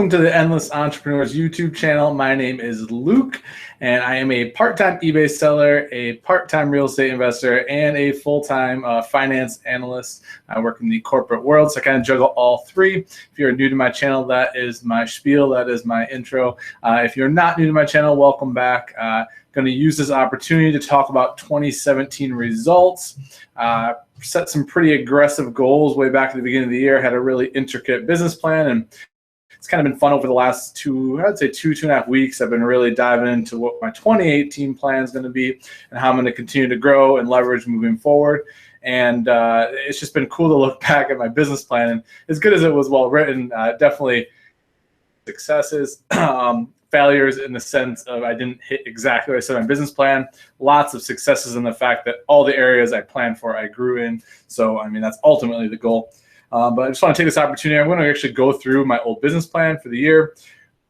Welcome to the Endless Entrepreneurs YouTube channel. My name is Luke, and I am a part-time eBay seller, a part-time real estate investor, and a full-time finance analyst. I work in the corporate world, so I kind of juggle all three. If you're new to my channel, that is my spiel, that is my intro. If you're not new to my channel, welcome back. Going to use this opportunity to talk about 2017 results. Set some pretty aggressive goals way back at the beginning of the year, had a really intricate business plan, and it's kind of been fun over the last two and a half weeks. I've been really diving into what my 2018 plan is going to be and how I'm going to continue to grow and leverage moving forward. And it's just been cool to look back at my business plan. And as good as it was well written, definitely successes, failures in the sense of I didn't hit exactly what I said in my business plan. Lots of successes in the fact that all the areas I planned for, I grew in. So, I mean, that's ultimately the goal. But I just want to take this opportunity. I'm going to actually go through my old business plan for the year,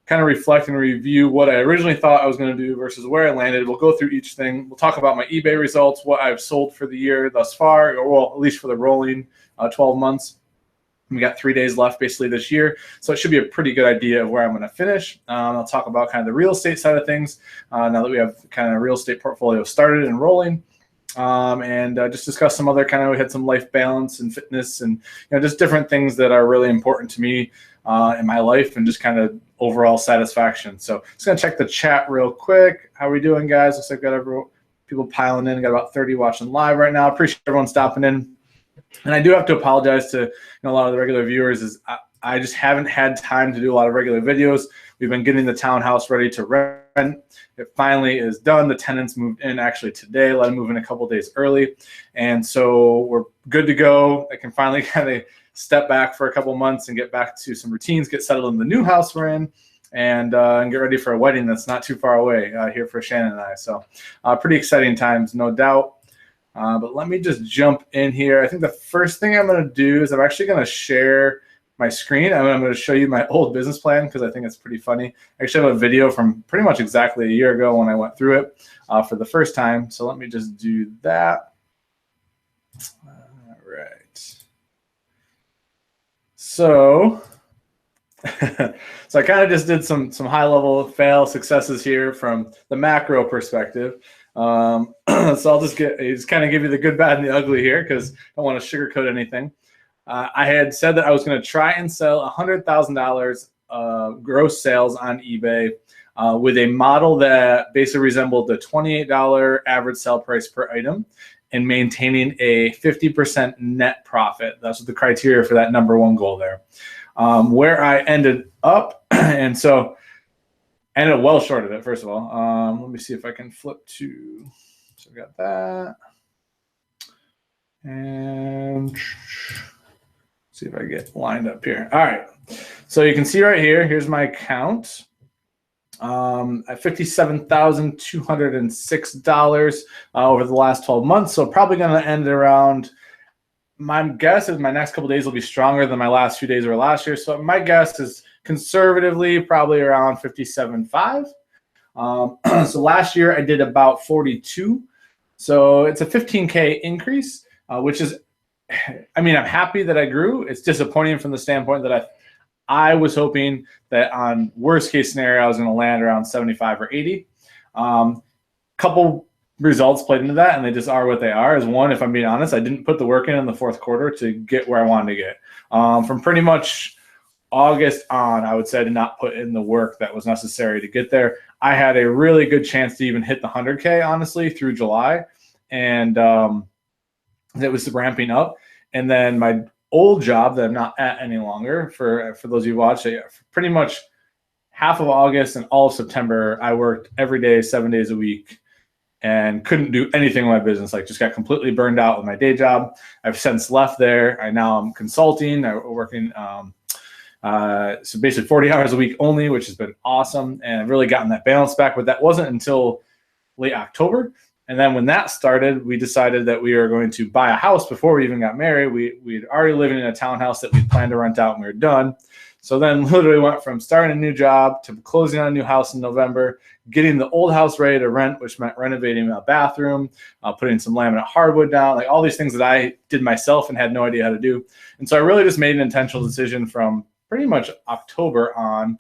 kind of reflect and review what I originally thought I was going to do versus where I landed. We'll go through each thing. We'll talk about my eBay results, what I've sold for the year thus far, or well, at least for the rolling 12 months. We got 3 days left basically this year, so it should be a pretty good idea of where I'm going to finish. I'll talk about kind of the real estate side of things now that we have kind of real estate portfolio started and rolling. And just discuss some other we had some life balance and fitness and just different things that are really important to me in my life and just kind of overall satisfaction. So just gonna check the chat real quick. How are we doing, guys? Looks like we've got people piling in. Got about 30 watching live right now. Appreciate everyone stopping in. And I do have to apologize to a lot of the regular viewers. Is I just haven't had time to do a lot of regular videos. We've been getting the townhouse ready to rent. It finally is done. The tenants moved in actually today. Let them move in a couple days early. And so we're good to go. I can finally kind of step back for a couple months and get back to some routines, get settled in the new house we're in, and get ready for a wedding that's not too far away here for Shannon and I. So pretty exciting times, no doubt. But let me just jump in here. I think the first thing I'm going to do is I'm actually going to share my screen. I'm going to show you my old business plan because I think it's pretty funny. I actually have a video from pretty much exactly a year ago when I went through it for the first time. So let me just do that. All right. So, so I kind of just did some high-level fail successes here from the macro perspective. So I'll just kind of give you the good, bad, and the ugly here because I don't want to sugarcoat anything. I had said that I was going to try and sell $100,000 gross sales on eBay with a model that basically resembled the $28 average sell price per item and maintaining a 50% net profit. That's the criteria for that number one goal there. Where I ended up, and so I ended up well short of it, first of all. Let me see if I can flip to, so I got that. And see if I get lined up here. All right. So you can see right here, here's my account at $57,206 over the last 12 months. So probably going to end around, my guess is my next couple of days will be stronger than my last few days or last year. So my guess is conservatively probably around 57.5. So last year I did about 42. So it's a 15K increase, which is, I mean, I'm happy that I grew. It's disappointing from the standpoint that I was hoping that on worst case scenario, I was going to land around 75 or 80. Couple results played into that, and they just are what they are. Is one, if I'm being honest, I didn't put the work in the fourth quarter to get where I wanted to get. From pretty much August on, I would say I did not put in the work that was necessary to get there. I had a really good chance to even hit the 100K, honestly, through July. And it was ramping up. And then my old job that I'm not at any longer, for those of you who watch it, pretty much half of August and all of September, I worked every day, 7 days a week, and couldn't do anything with my business. Like, just got completely burned out with my day job. I've since left there. Now I'm consulting. I'm working so basically 40 hours a week only, which has been awesome. And I've really gotten that balance back. But that wasn't until late October. And then when that started, we decided that we were going to buy a house before we even got married. We'd already living in a townhouse that we planned to rent out when we were done. So then literally went from starting a new job to closing on a new house in November, getting the old house ready to rent, which meant renovating a bathroom, putting some laminate hardwood down, like all these things that I did myself and had no idea how to do. And so I really just made an intentional decision from pretty much October on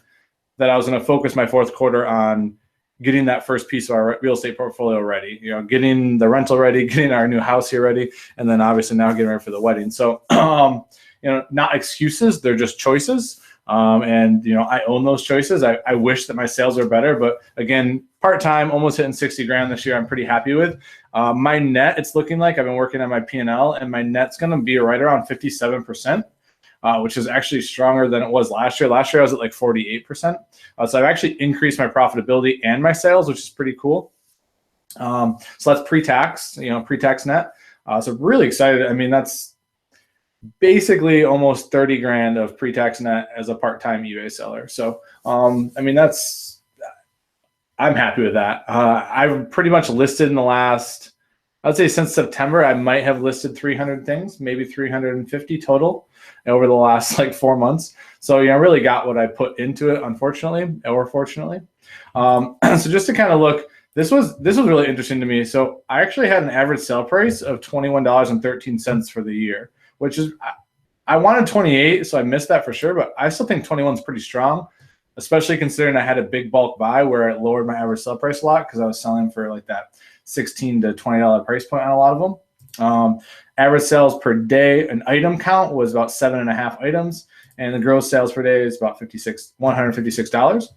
that I was going to focus my fourth quarter on getting that first piece of our real estate portfolio ready, getting the rental ready, getting our new house here ready, and then obviously now getting ready for the wedding. So, not excuses, they're just choices. And I own those choices. I wish that my sales are better, but again, part-time, almost hitting 60 grand this year, I'm pretty happy with. My net, it's looking like I've been working on my P&L, and my net's going to be right around 57%. Which is actually stronger than it was last year. Last year I was at like 48%. So I've actually increased my profitability and my sales, which is pretty cool. So that's pre-tax, pre-tax net. So really excited. I mean, that's basically almost 30 grand of pre-tax net as a part-time eBay seller. So, I'm happy with that. I've pretty much listed in the last, I'd say since September, I might have listed 300 things, maybe 350 total over the last like 4 months. So, I really got what I put into it, unfortunately, or fortunately. So just to kind of look, this was really interesting to me. So I actually had an average sale price of $21.13 for the year, which is, I wanted 28, so I missed that for sure, but I still think 21 is pretty strong, especially considering I had a big bulk buy where it lowered my average sale price a lot because I was selling for like that $16 to $20 price point on a lot of them. Average sales per day, an item count was about 7.5 items, and the gross sales per day is about $156.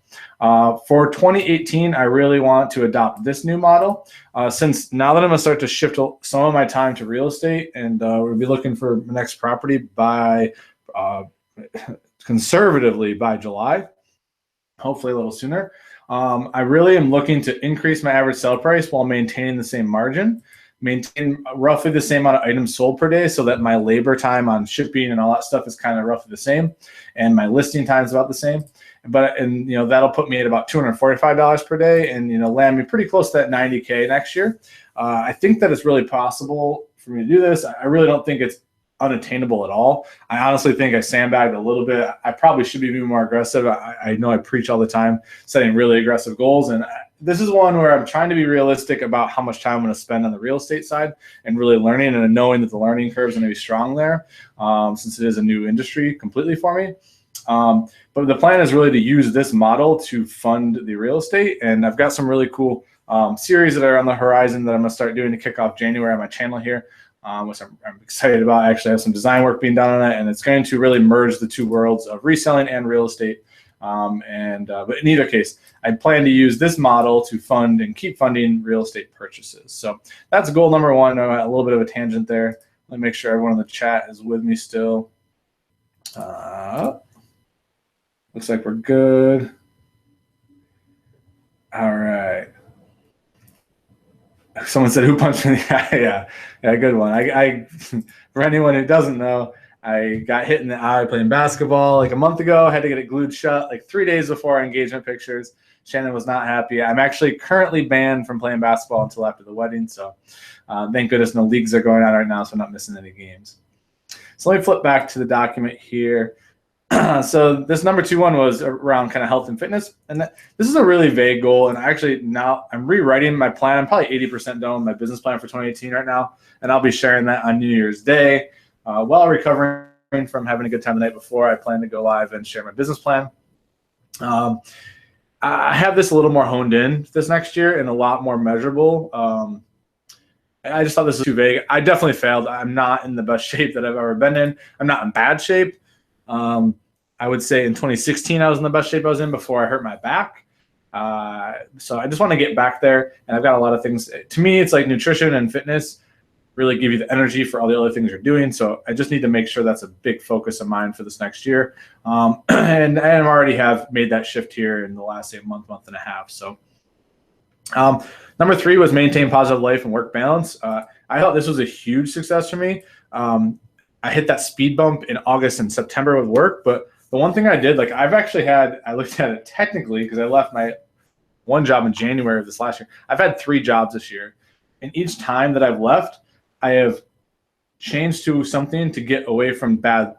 For 2018, I really want to adopt this new model, since now that I'm gonna start to shift some of my time to real estate, and we'll be looking for the next property by conservatively by July, hopefully a little sooner. I really am looking to increase my average sale price while maintaining the same margin, maintain roughly the same amount of items sold per day so that my labor time on shipping and all that stuff is kind of roughly the same, and my listing time is about the same. But that'll put me at about $245 per day, and land me pretty close to that 90K next year. I think that it's really possible for me to do this. I really don't think it's unattainable at all. I honestly think I sandbagged a little bit. I probably should be more aggressive. I know I preach all the time setting really aggressive goals, and this is one where I'm trying to be realistic about how much time I'm going to spend on the real estate side and really learning and knowing that the learning curve is going to be strong there, since it is a new industry completely for me. But the plan is really to use this model to fund the real estate, and I've got some really cool series that are on the horizon that I'm going to start doing to kick off January on my channel here, which I'm excited about. I actually have some design work being done on it, and it's going to really merge the two worlds of reselling and real estate. But in either case, I plan to use this model to fund and keep funding real estate purchases. So that's goal number one. I'm at a little bit of a tangent there. Let me make sure everyone in the chat is with me still. Looks like we're good. All right. Someone said, "Who punched me in the eye?" Yeah, good one. I for anyone who doesn't know, I got hit in the eye playing basketball like a month ago. I had to get it glued shut like 3 days before our engagement pictures. Shannon was not happy. I'm actually currently banned from playing basketball until after the wedding. So thank goodness no leagues are going on right now, so I'm not missing any games. So let me flip back to the document here. So this number 2 one was around kind of health and fitness. And this is a really vague goal. And actually now I'm rewriting my plan. I'm probably 80% done with my business plan for 2018 right now. And I'll be sharing that on New Year's Day. While recovering from having a good time the night before, I plan to go live and share my business plan. I have this a little more honed in this next year and a lot more measurable. I just thought this was too vague. I definitely failed. I'm not in the best shape that I've ever been in. I'm not in bad shape. I would say in 2016, I was in the best shape I was in before I hurt my back. So I just want to get back there. And I've got a lot of things. To me, it's like nutrition and fitness really give you the energy for all the other things you're doing. So I just need to make sure that's a big focus of mine for this next year. And I already have made that shift here in the last month and a half. So number 3 was maintain positive life and work balance. I thought this was a huge success for me. I hit that speed bump in August and September with work. But the one thing I did, like I looked at it technically because I left my one job in January of this last year. I've had 3 jobs this year. And each time that I've left, I have changed to something to get away from bad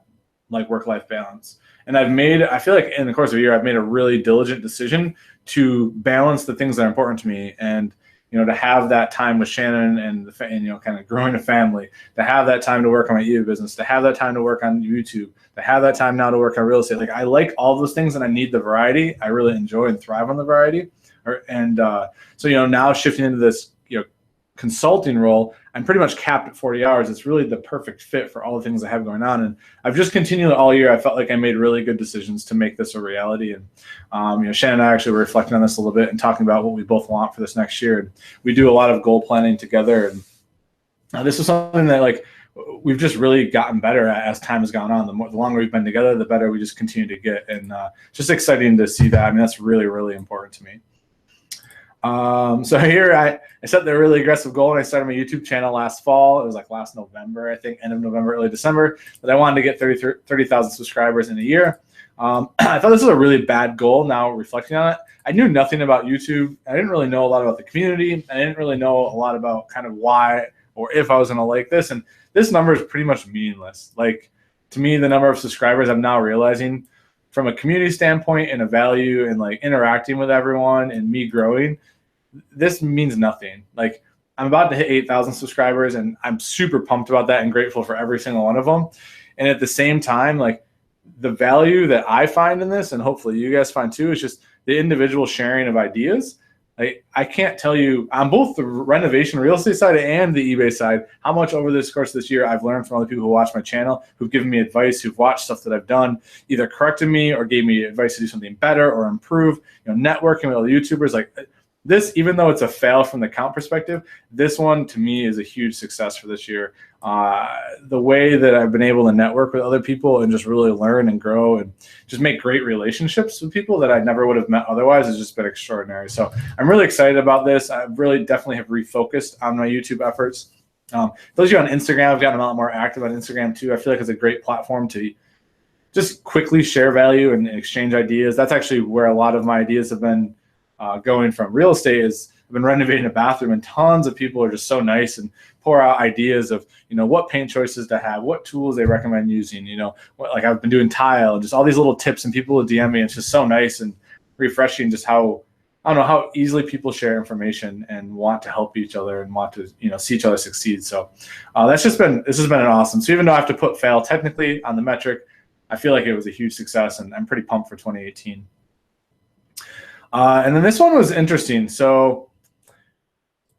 like work-life balance. And I feel like in the course of a year, I've made a really diligent decision to balance the things that are important to me. And to have that time with Shannon and kind of growing a family, to have that time to work on my eBay business, to have that time to work on YouTube, to have that time now to work on real estate. Like, I like all those things and I need the variety. I really enjoy and thrive on the variety. So now shifting into this, consulting role, I'm pretty much capped at 40 hours. It's really the perfect fit for all the things I have going on. And I've just continued all year. I felt like I made really good decisions to make this a reality. And, Shannon and I actually were reflecting on this a little bit and talking about what we both want for this next year. And we do a lot of goal planning together. And this is something that we've just really gotten better at as time has gone on. The longer we've been together, the better we just continue to get. And just exciting to see that. I mean, that's really, really important to me. So here I set the really aggressive goal, and I started my YouTube channel last fall. It was last November, I think, end of November, early December, that I wanted to get 30,000 subscribers in a year. I thought this was a really bad goal. Now reflecting on it, I knew nothing about YouTube. I didn't really know a lot about the community. I didn't really know a lot about kind of why or if I was going to like this. And this number is pretty much meaningless. To me, the number of subscribers, I'm now realizing from a community standpoint and a value and interacting with everyone and me growing, this means nothing. I'm about to hit 8,000 subscribers, and I'm super pumped about that and grateful for every single one of them. And at the same time, the value that I find in this, and hopefully you guys find too, is just the individual sharing of ideas. I can't tell you on both the renovation real estate side and the eBay side how much over this course of this year I've learned from other people who watch my channel, who've given me advice, who've watched stuff that I've done, either corrected me or gave me advice to do something better or improve. Networking with other YouTubers, this, even though it's a fail from the count perspective, this one to me is a huge success for this year. The way that I've been able to network with other people and just really learn and grow and just make great relationships with people that I never would have met otherwise has just been extraordinary. So I'm really excited about this. I really definitely have refocused on my YouTube efforts. Those of you on Instagram, I've gotten a lot more active on Instagram too. I feel like it's a great platform to just quickly share value and exchange ideas. That's actually where a lot of my ideas have been going from real estate. I've been renovating a bathroom, and tons of people are just so nice and pour out ideas of what paint choices to have, what tools they recommend using. I've been doing tile, and just all these little tips, and people will DM me. It's just so nice and refreshing, just how how easily people share information and want to help each other and want to see each other succeed. So this has been an awesome. So even though I have to put fail technically on the metric, I feel like it was a huge success, and I'm pretty pumped for 2018. And then this one was interesting. So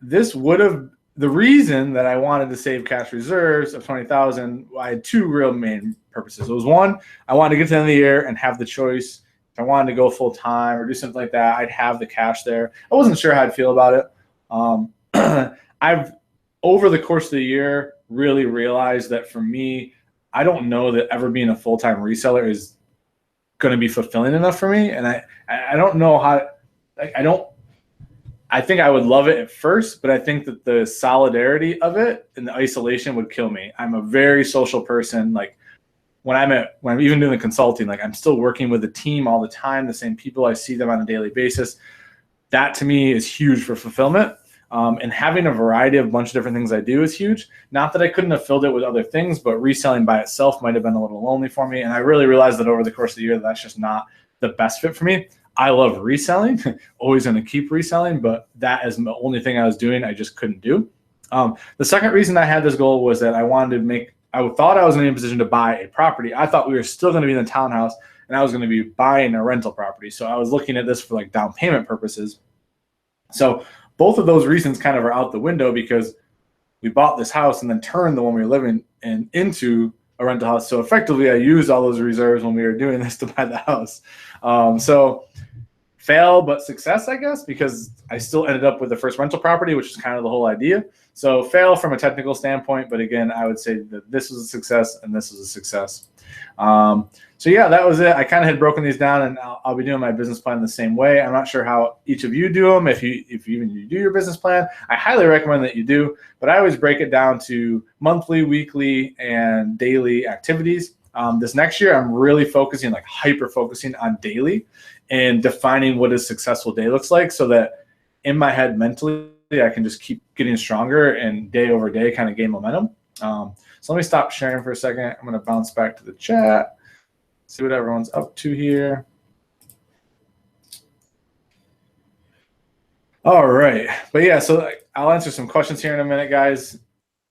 this would have, the reason that I wanted to save cash reserves of 20,000, I had two real main purposes. It was one, I wanted to get to the end of the year and have the choice. If I wanted to go full time or do something like that, I'd have the cash there. I wasn't sure how I'd feel about it. I've, over the course of the year, really realized that for me, I don't know that ever being a full-time reseller is going to be fulfilling enough for me. And I don't know how, I think I would love it at first, but I think that the solidarity of it and the isolation would kill me. I'm a very social person. When I'm even doing the consulting, I'm still working with the team all the time, the same people, I see them on a daily basis. That to me is huge for fulfillment. And having a variety of a bunch of different things I do is huge. Not that I couldn't have filled it with other things, but reselling by itself might have been a little lonely for me. And I really realized that over the course of the year, that's just not the best fit for me. I love reselling, always going to keep reselling, but that is the only thing I was doing I just couldn't do. The second reason I had this goal was that I wanted to I thought I was in a position to buy a property. I thought we were still going to be in the townhouse, and I was going to be buying a rental property. So I was looking at this for down payment purposes. So both of those reasons kind of are out the window because we bought this house and then turned the one we were living in into a rental house. So effectively, I used all those reserves when we were doing this to buy the house. So fail, but success, I guess, because I still ended up with the first rental property, which is kind of the whole idea. So fail from a technical standpoint, but again, I would say that this was a success and this was a success. So yeah, that was it. I kind of had broken these down, and I'll be doing my business plan the same way. I'm not sure how each of you do them. If you do your business plan, I highly recommend that you do, but I always break it down to monthly, weekly, and daily activities. This next year, I'm really focusing, hyper focusing on daily and defining what a successful day looks like so that in my head mentally, I can just keep getting stronger and day over day kind of gain momentum. So let me stop sharing for a second. I'm going to bounce back to the chat, see what everyone's up to here. All right. But yeah, so I'll answer some questions here in a minute, guys.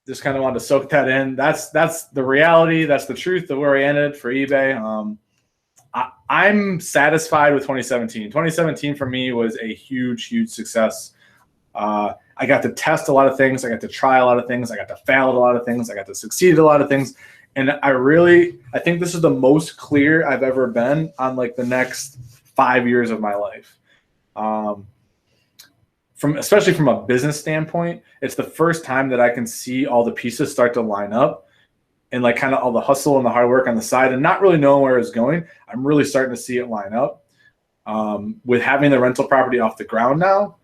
Just kind of wanted to soak that in. That's the reality. That's the truth of where we ended for eBay. I'm satisfied with 2017. 2017 for me was a huge, huge success. I got to test a lot of things. I got to try a lot of things. I got to fail at a lot of things. I got to succeed at a lot of things. And I think this is the most clear I've ever been on like the next 5 years of my life. Especially from a business standpoint, it's the first time that I can see all the pieces start to line up, and like kind of all the hustle and the hard work on the side and not really knowing where it's going. I'm really starting to see it line up. With having the rental property off the ground now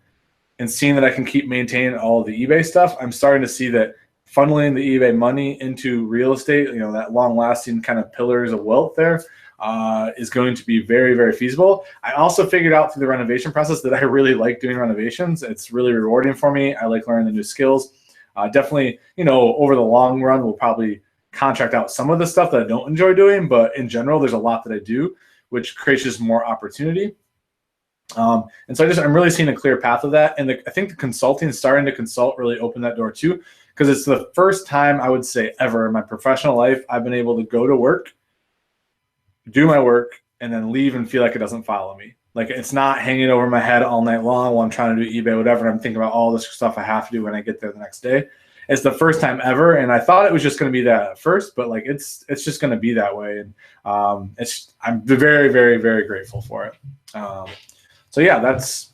and seeing that I can keep maintaining all the eBay stuff, I'm starting to see that funneling the eBay money into real estate, that long lasting kind of pillars of wealth there, is going to be very, very feasible. I also figured out through the renovation process that I really like doing renovations. It's really rewarding for me. I like learning the new skills. Definitely, over the long run, we'll probably contract out some of the stuff that I don't enjoy doing, but in general, there's a lot that I do, which creates just more opportunity. And so I'm really seeing a clear path of that. And I think the consulting, starting to consult, really opened that door too, because it's the first time I would say ever in my professional life I've been able to go to work, do my work, and then leave and feel like it doesn't follow me. Like it's not hanging over my head all night long while I'm trying to do eBay, whatever. I'm thinking about all this stuff I have to do when I get there the next day. It's the first time ever, and I thought it was just going to be that at first, but like it's just going to be that way, and I'm very, very, very grateful for it. So yeah, that's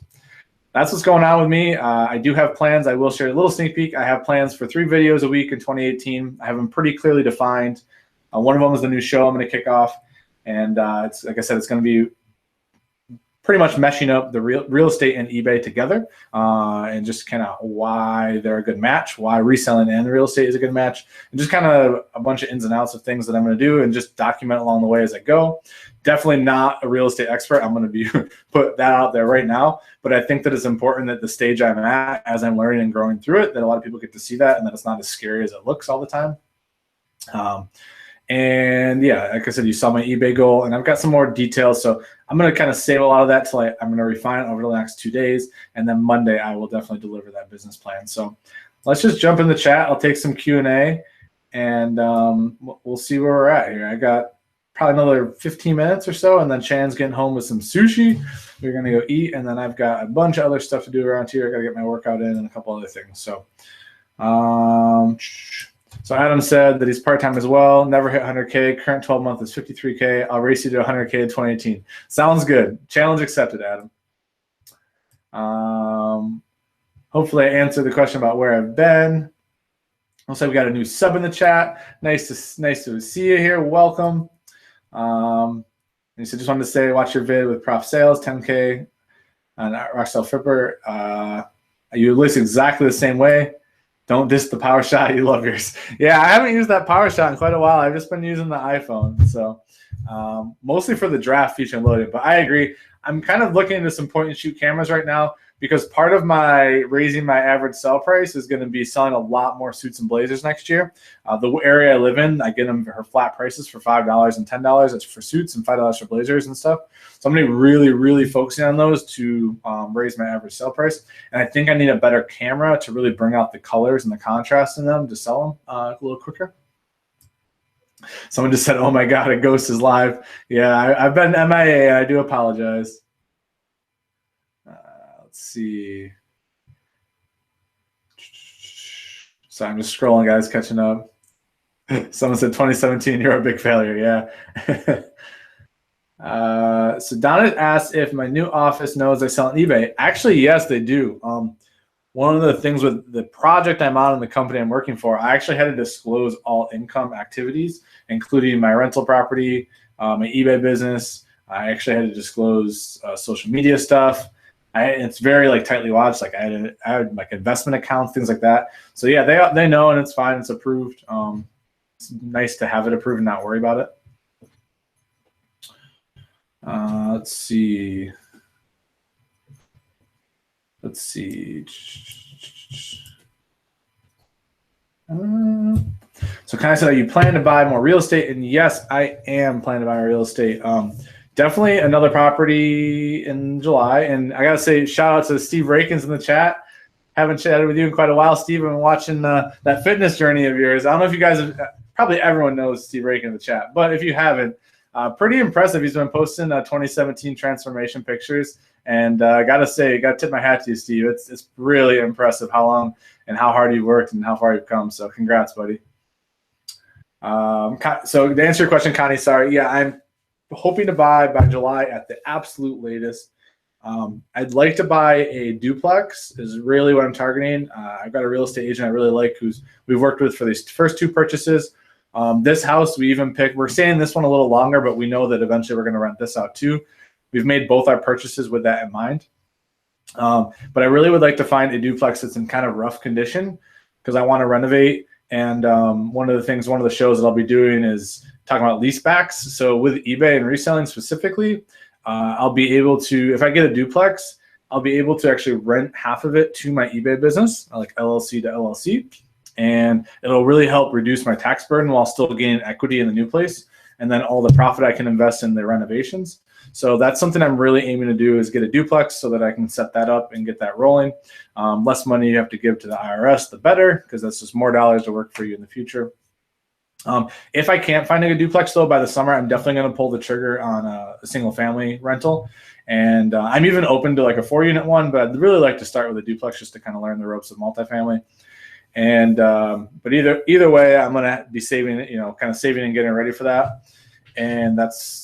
what's going on with me. I do have plans. I will share a little sneak peek. I have plans for 3 videos a week in 2018. I have them pretty clearly defined. One of them is the new show I'm going to kick off, and it's like I said, it's going to be pretty much meshing up the real estate and eBay together, and just kind of why they're a good match, why reselling and real estate is a good match, and just kind of a bunch of ins and outs of things that I'm going to do and just document along the way as I go. Definitely not a real estate expert. I'm going to be put that out there right now, but I think that it's important that the stage I'm at as I'm learning and growing through it, that a lot of people get to see that, and that it's not as scary as it looks all the time. And yeah, like I said, you saw my eBay goal, and I've got some more details. So I'm going to kind of save a lot of that till I'm going to refine it over the next 2 days. And then Monday, I will definitely deliver that business plan. So let's just jump in the chat. I'll take some Q&A, and we'll see where we're at here. I got probably another 15 minutes or so, and then Chan's getting home with some sushi. We're going to go eat, and then I've got a bunch of other stuff to do around here. I got to get my workout in and a couple other things. So, so Adam said that he's part-time as well. Never hit 100K. Current 12 month is 53K. I'll race you to 100K in 2018. Sounds good. Challenge accepted, Adam. Hopefully I answered the question about where I've been. Also, we got a new sub in the chat. Nice to see you here. Welcome. And he said, just wanted to say, watch your vid with Prof Sales, 10K on Rockstar Flipper. You list exactly the same way. Don't diss the Power Shot. You love yours. Yeah, I haven't used that Power Shot in quite a while. I've just been using the iPhone. So mostly for the draft feature and loading. But I agree. I'm kind of looking into some point and shoot cameras right now, because part of my raising my average sell price is going to be selling a lot more suits and blazers next year. The area I live in, I get them for flat prices for $5 and $10. It's for suits and $5 for blazers and stuff. So I'm going to be really, really focusing on those to raise my average sell price. And I think I need a better camera to really bring out the colors and the contrast in them to sell them a little quicker. Someone just said, oh my God, a ghost is live. Yeah, I've been MIA. I do apologize. Let's see. So I'm just scrolling, guys, catching up. Someone said 2017, you're a big failure. Yeah. So Donna asked if my new office knows I sell on eBay. Actually, yes, they do. One of the things with the project I'm on and the company I'm working for, I actually had to disclose all income activities, including my rental property, my eBay business. I actually had to disclose social media stuff. It's very like tightly watched. Like I had like investment accounts, things like that. So yeah, they know, and it's fine. It's approved. It's nice to have it approved and not worry about it. Let's see. So kind of said, are you planning to buy more real estate? And yes, I am planning to buy more real estate. definitely another property in July. And I gotta say, shout out to Steve Rakins in the chat. Haven't chatted with you in quite a while, Steve. I've been watching that fitness journey of yours. I don't know if you guys have, probably everyone knows Steve Rakin in the chat, but if you haven't, pretty impressive. He's been posting 2017 transformation pictures, and I gotta say, gotta tip my hat to you, Steve. It's really impressive how long and how hard you've worked and how far you've come. So congrats, buddy. So to answer your question, Connie, sorry, yeah, I'm hoping to buy by July at the absolute latest. I'd like to buy a duplex is really what I'm targeting. I've got a real estate agent I really like we've worked with for these first two purchases. This house we even picked, we're staying in this one a little longer, but we know that eventually we're going to rent this out too. We've made both our purchases with that in mind. But I really would like to find a duplex that's in kind of rough condition because I want to renovate. And one of the shows that I'll be doing is talking about leasebacks. So with eBay and reselling specifically, I'll be able to, if I get a duplex, I'll be able to actually rent half of it to my eBay business, like LLC to LLC. And it'll really help reduce my tax burden while still gaining equity in the new place. And then all the profit I can invest in the renovations. So that's something I'm really aiming to do is get a duplex so that I can set that up and get that rolling. Less money you have to give to the IRS, the better, because that's just more dollars to work for you in the future. If I can't find a duplex, though, by the summer, I'm definitely going to pull the trigger on a single family rental. And I'm even open to like a 4-unit one, but I'd really like to start with a duplex just to kind of learn the ropes of multifamily. And but either way, I'm going to be saving, kind of saving and getting ready for that. And that's,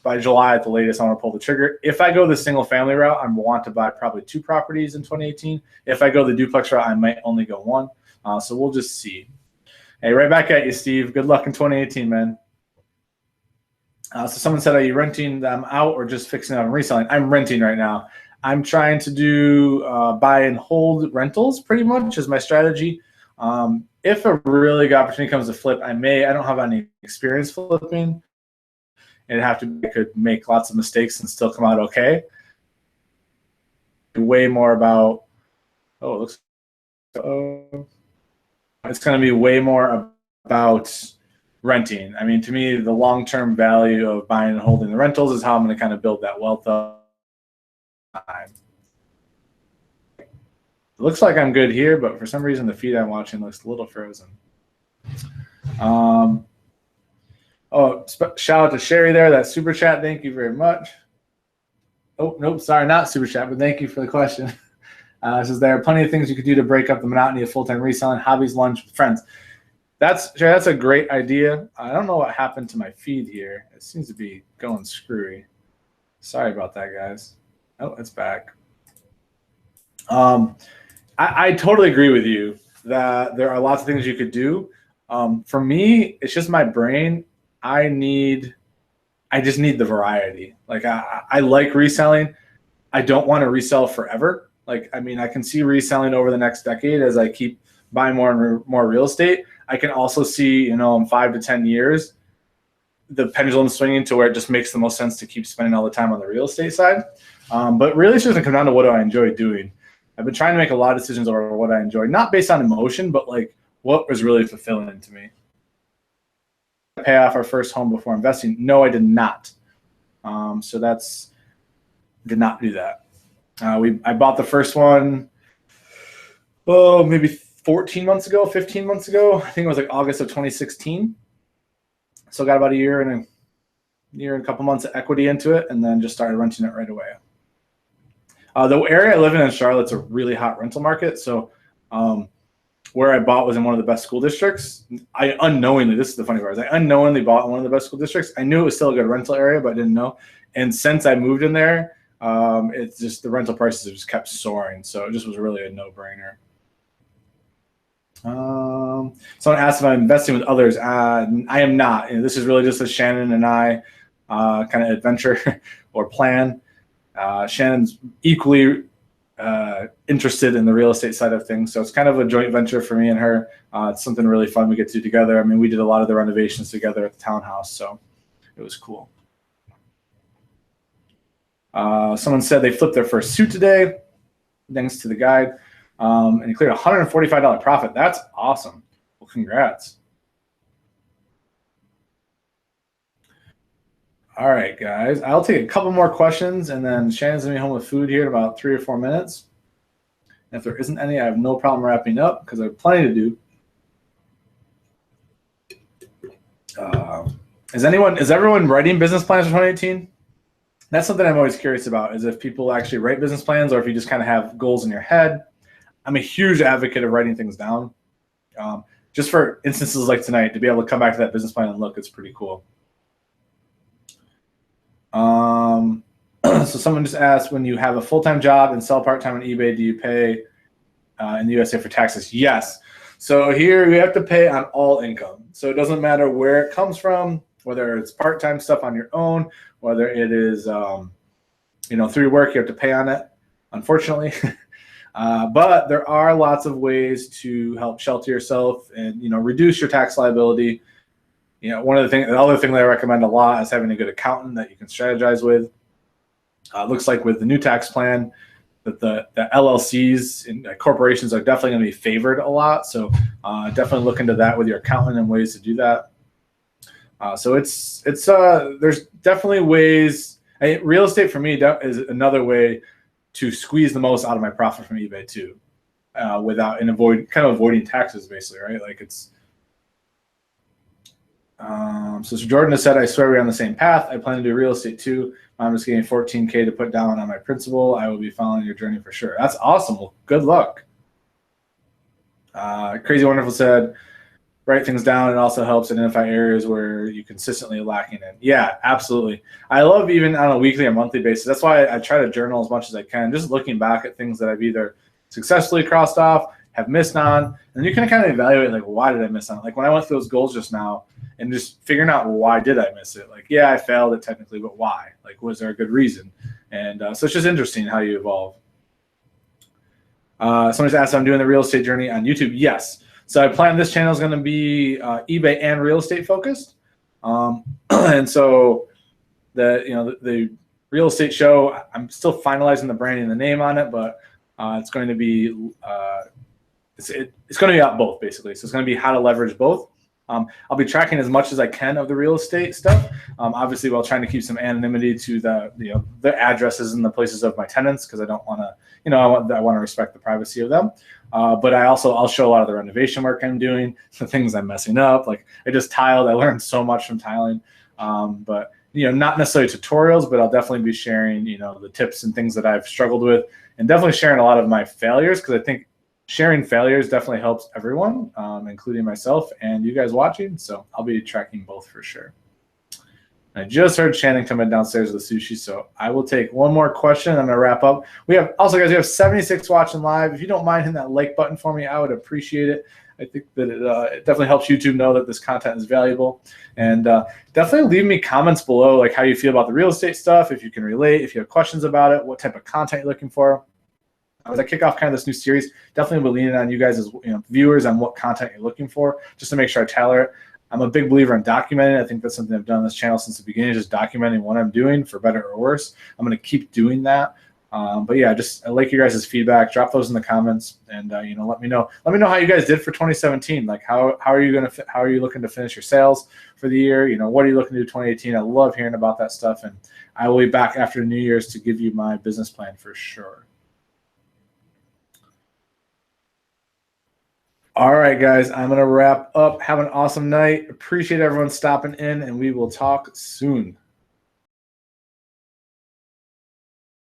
by July at the latest, I want to pull the trigger. If I go the single family route, I want to buy probably 2 properties in 2018. If I go the duplex route, I might only go 1. So we'll just see. Hey, right back at you, Steve. Good luck in 2018, man. So someone said, are you renting them out or just fixing them and reselling? I'm renting right now. I'm trying to do buy and hold rentals pretty much is my strategy. If a really good opportunity comes to flip, I don't have any experience flipping. I could make lots of mistakes and still come out okay. Way more about, it's going to be way more about renting. I mean, to me, the long-term value of buying and holding the rentals is how I'm going to kind of build that wealth up. It looks like I'm good here, but for some reason, the feed I'm watching looks a little frozen. Shout out to Sherry there. That super chat. Thank you very much. Oh, nope. Sorry, not super chat, but thank you for the question. Says there are plenty of things you could do to break up the monotony of full-time reselling, hobbies, lunch with friends. That's a great idea. I don't know what happened to my feed here. It seems to be going screwy. Sorry about that, guys. Oh, it's back. I totally agree with you that there are lots of things you could do. For me, it's just my brain. I just need the variety. Like I like reselling. I don't want to resell forever. Like, I mean, I can see reselling over the next decade as I keep buying more and more real estate. I can also see, in 5 to 10 years, the pendulum swinging to where it just makes the most sense to keep spending all the time on the real estate side. But really, it's just going to come down to what do I enjoy doing. I've been trying to make a lot of decisions over what I enjoy, not based on emotion, but like what was really fulfilling to me. Pay off our first home before investing? No, I did not. Did not do that. I bought the first one, maybe 15 months ago. I think it was like August of 2016. So got about a year and a couple months of equity into it, and then just started renting it right away. The area I live in Charlotte's a really hot rental market. So where I bought was in one of the best school districts. This is the funny part, I unknowingly bought in one of the best school districts. I knew it was still a good rental area, but I didn't know. And since I moved in there, it's just the rental prices have just kept soaring. So it just was really a no-brainer. Someone asked if I'm investing with others. I am not. This is really just a Shannon and I kind of adventure or plan. Shannon's equally interested in the real estate side of things. So it's kind of a joint venture for me and her. It's something really fun we get to do together. I mean, we did a lot of the renovations together at the townhouse, so it was cool. Someone said they flipped their first suit today, thanks to the guide, and he cleared a $145 profit. That's awesome. Well, congrats. All right, guys. I'll take a couple more questions, and then Shannon's going to be home with food here in about 3 or 4 minutes. And if there isn't any, I have no problem wrapping up because I have plenty to do. Is everyone writing business plans for 2018? That's something I'm always curious about, is if people actually write business plans or if you just kind of have goals in your head. I'm a huge advocate of writing things down. Just for instances like tonight, to be able to come back to that business plan and look, it's pretty cool. So someone just asked, when you have a full-time job and sell part-time on eBay, do you pay in the USA for taxes? Yes. So here you have to pay on all income. So it doesn't matter where it comes from, whether it's part-time stuff on your own, whether it is through your work, you have to pay on it, unfortunately. But there are lots of ways to help shelter yourself and reduce your tax liability. The other thing that I recommend a lot is having a good accountant that you can strategize with. It looks like with the new tax plan that the LLCs and corporations are definitely going to be favored a lot. So definitely look into that with your accountant and ways to do that. So there's definitely ways. Real estate for me is another way to squeeze the most out of my profit from eBay too, avoiding taxes basically, right? Like it's. So Jordan has said, I swear we're on the same path. I plan to do real estate too. I'm just getting 14K to put down on my principal. I will be following your journey for sure. That's awesome. Well, good luck. Crazy Wonderful said, write things down. It also helps identify areas where you consistently lacking in. Yeah, absolutely. I love even on a weekly or monthly basis. That's why I try to journal as much as I can, just looking back at things that I've either successfully crossed off, have missed on, and you can kind of evaluate, like, why did I miss on it? Like when I went through those goals just now and just figuring out, well, why did I miss it? Like, yeah, I failed it technically, but why? Like, was there a good reason? And so it's just interesting how you evolve. Somebody's asked if I'm doing the real estate journey on YouTube. Yes. So I plan this channel is going to be eBay and real estate focused. And so the real estate show, I'm still finalizing the branding and the name on it, but it's going to be it's going to be out both basically. So it's going to be how to leverage both. I'll be tracking as much as I can of the real estate stuff, obviously while trying to keep some anonymity to the addresses and the places of my tenants, because I don't want to, I want to respect the privacy of them. But I'll show a lot of the renovation work I'm doing, the things I'm messing up. Like I just tiled. I learned so much from tiling, but not necessarily tutorials, but I'll definitely be sharing the tips and things that I've struggled with, and definitely sharing a lot of my failures, because I think sharing failures definitely helps everyone, including myself and you guys watching. So I'll be tracking both for sure. I just heard Shannon coming downstairs with the sushi, so I will take one more question. I'm going to wrap up. We have 76 watching live. If you don't mind hitting that like button for me, I would appreciate it. I think that it definitely helps YouTube know that this content is valuable. And definitely leave me comments below, like how you feel about the real estate stuff, if you can relate, if you have questions about it, what type of content you're looking for. As I kick off kind of this new series, definitely will be leaning on you guys as viewers on what content you're looking for, just to make sure I tailor it. I'm a big believer in documenting. I think that's something I've done on this channel since the beginning, just documenting what I'm doing, for better or worse. I'm going to keep doing that. But yeah, I like your guys' feedback. Drop those in the comments, and let me know. Let me know how you guys did for 2017. Like how are you looking to finish your sales for the year? What are you looking to do 2018? I love hearing about that stuff, and I will be back after New Year's to give you my business plan for sure. All right, guys, I'm going to wrap up. Have an awesome night. Appreciate everyone stopping in, and we will talk soon.